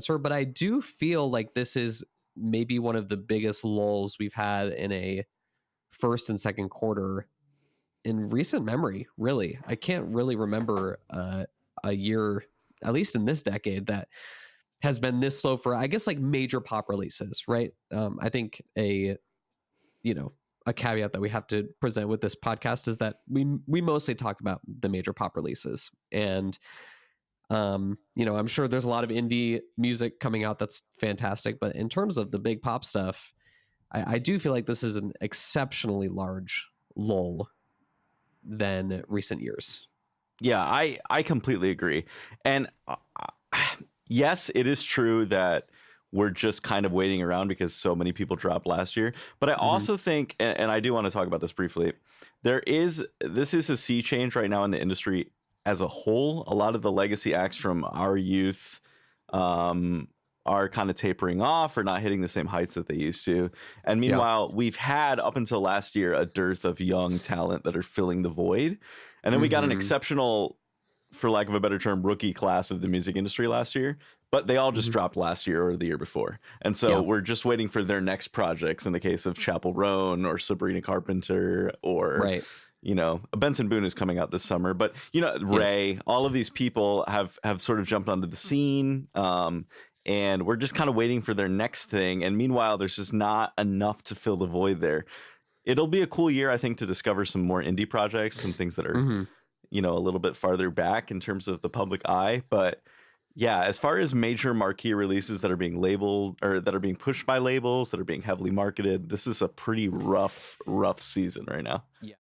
answer, but I do feel like this is maybe one of the biggest lulls we've had in a first and second quarter in recent memory. Really, I can't really remember a year, at least in this decade, that has been this slow for, I guess, like major pop releases, right? I think a caveat that we have to present with this podcast is that we mostly talk about the major pop releases, and I'm sure there's a lot of indie music coming out that's fantastic, but in terms of the big pop stuff, I do feel like this is an exceptionally large lull than recent years. Yeah, I completely agree. And yes, it is true that we're just kind of waiting around because so many people dropped last year. But I also think, and I do want to talk about this briefly, this is a sea change right now in the industry as a whole. A lot of the legacy acts from our youth are kind of tapering off or not hitting the same heights that they used to. And meanwhile, we've had up until last year a dearth of young talent that are filling the void. And then we got an exceptional, for lack of a better term, rookie class of the music industry last year, but they all just dropped last year or the year before. And so we're just waiting for their next projects in the case of Chapel Roan or Sabrina Carpenter or, Benson Boone is coming out this summer. But, Ray, all of these people have sort of jumped onto the scene. And we're just kind of waiting for their next thing. And meanwhile, there's just not enough to fill the void there. It'll be a cool year, I think, to discover some more indie projects, some things that are, a little bit farther back in terms of the public eye. But yeah, as far as major marquee releases that are being labeled or that are being pushed by labels that are being heavily marketed, this is a pretty rough season right now. Yeah.